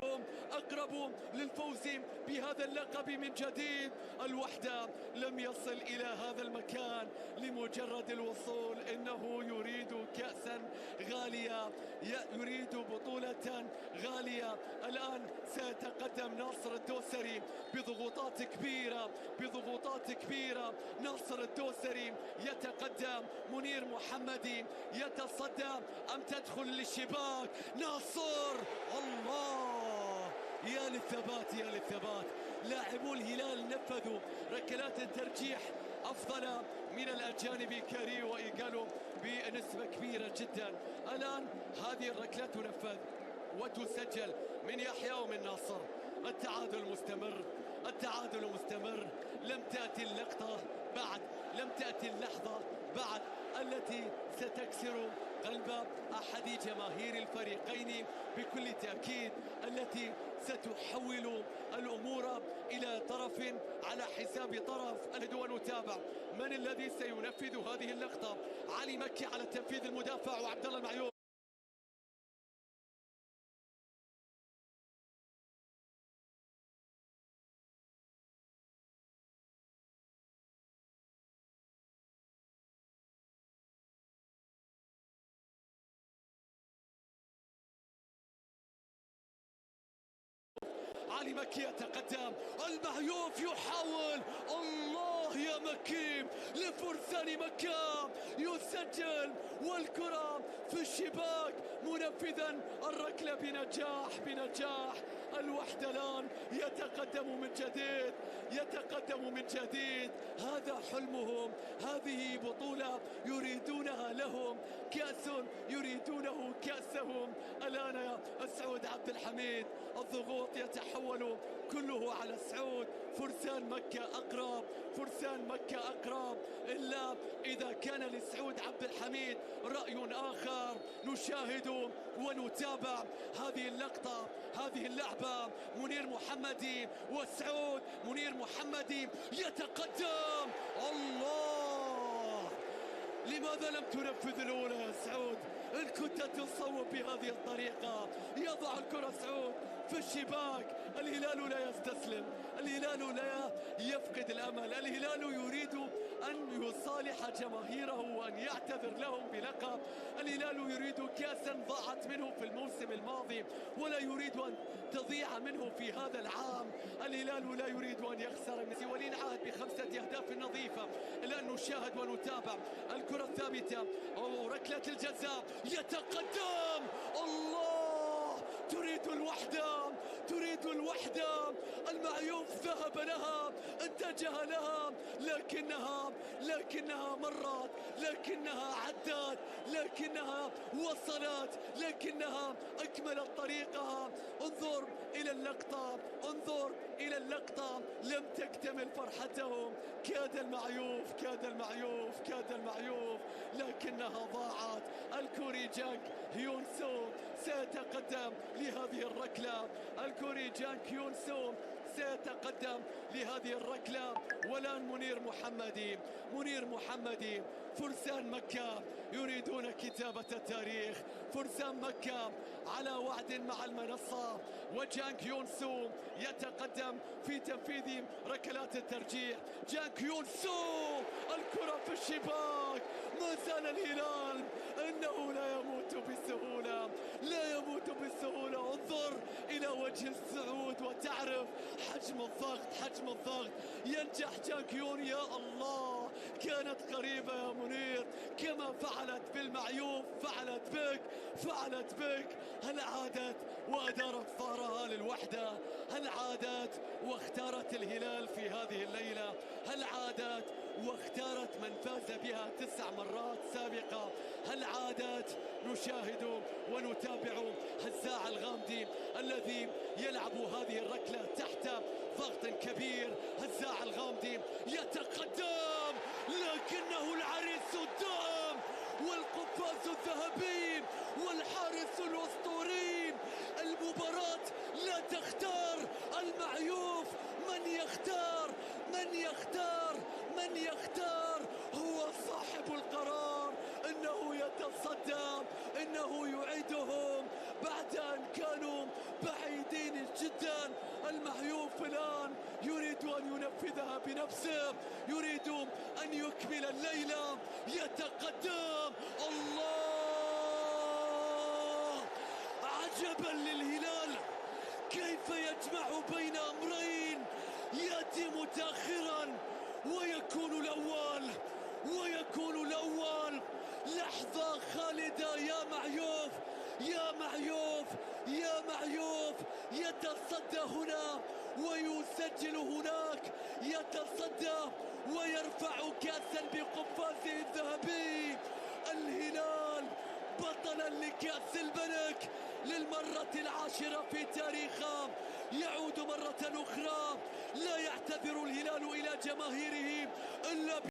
أنهم أقرب للفوز بهذا اللقب من جديد. الوحدة لم يصل إلى هذا المكان لمجرد الوصول، إنه يريد كأسا غالية، يريد بطولة غالية. الآن سيتقدم ناصر الدوسري بضغوطات كبيرة، بضغوطات كبيرة. ناصر الدوسري يتقدم، منير محمدي يتصدى أم تدخل للشباك. ناصر، الله، يا للثبات يا للثبات. لاعبو الهلال نفذوا ركلات الترجيح أفضل من الأجانب كاري وإيغالو بنسبة كبيرة جدا. الآن هذه الركلات تنفذ وتسجل من يحيى ومن ناصر. التعادل مستمر، التعادل مستمر. لم تأتي اللقطة بعد، لم تأتي اللحظة بعد التي ستكسر قلب أحد جماهير الفريقين بكل تأكيد، التي ستحول الأمور إلى طرف على حساب طرف. الهدوء نتابع من الذي سينفذ هذه اللقطة. علي مكي على التنفيذ المدافع وعبد الله المعيوف. علي مكي يتقدم، المعيوف يحاول، الله يا مكي لفرسان مكة، يسجل والكرة في الشباك منفذا الركلة بنجاح بنجاح. الوحدة الآن يتقدم من جديد، يتقدم من جديد. هذا حلمهم، هذه بطولة يريدونها لهم، كأس يريدونه كأسهم. الآن يا سعود عبد الحميد الضغوط يتحول كله على سعود. فرسان مكة أقرب، فرسان مكة أقرب، إلا إذا كان لسعود عبد الحميد رأي آخر. نشاهد ونتابع هذه اللقطة، هذه اللعبة. منير محمدي وسعود، منير محمدي يتقدم، الله، لماذا لم تنفذ الأولى يا سعود؟ إن كنت تصوب بهذه الطريقة. يضع الكرة سعود في الشباك. الهلال لا يستسلم، الهلال لا يفقد الأمل. الهلال يريد أن يصالح جماهيره وأن يعتذر لهم بلقب. الهلال يريد كأسا ضاعت منه في الموسم الماضي ولا يريد أن تضيع منه في هذا العام. الهلال لا يريد أن يخسر من ولين عهد ب5 أهداف نظيفة. الآن نشاهد ونتابع الكرة الثابتة وركلة الجزاء. يتقدم، الله، تريد الوحدة، تريد الوحدة. المعيوف ذهب لها، اتجه لها، لكنها مرت، لكنها عدت، لكنها وصلت، لكنها أكملت طريقها. انظر إلى اللقطة، انظر إلى اللقطة. لم تكتمل فرحتهم. كاد المعيوف، كاد المعيوف، كاد المعيوف، لكنها ضاعت. الكوري جانك هيون سو سيتقدم لهذه الركلة. الكوري جانك هيون سو سيتقدم لهذه الركلة. والآن منير محمدي، منير محمدي. فرسان مكة يريدون كتابة التاريخ. فرسان مكة على وعد مع المنصة. وجانك يون سو يتقدم في تنفيذ ركلات الترجيح. جانك يون سو، الكرة في الشباك. ما زال الهلال إنه لا يموت بسهولة، لا يموت بسهولة. انظر إلى وجه السعود وتعرف حجم الضغط، حجم الضغط. ينجح جانك يون، يا الله، كانت قريبة يا منير. كما فعلت بالمعيوف فعلت بك، فعلت بك. هل عادت وأدارت ظهرها للوحدة؟ هل عادت واختارت الهلال في هذه الليلة؟ هل عادت واختارت من فاز بها 9 مرات سابقة؟ هل عادت؟ نشاهد ونتابع هزاع الغامدي الذي يلعب هذه الركلة تحت ضغط كبير. هزاع الغامدي يتقدم، لكنه العريس الدائم والقفاز الذهبي والحارس الأسطوري. المباراة لا تختار المعيوف، من يختار، من يختار، من يختار هو صاحب القرار. إنه يتصدى، إنه يعيدهم بعد أن كانوا بعيدين بنفسه، يريد أن يكمل الليلة، يتقدم. الله، عجبا للهلال كيف يجمع بين أمرين، يأتي متأخرا ويكون الأول، ويكون الأول. لحظة خالدة يا معيوف، يا معيوف، يا معيوف، يتصدى هنا ويسجل هناك، يتصدى ويرفع كأسا بقفازه الذهبي. الهلال بطلا لكأس الملك للمرة العاشرة في تاريخه، يعود مرة أخرى. لا يعتذر الهلال إلى جماهيره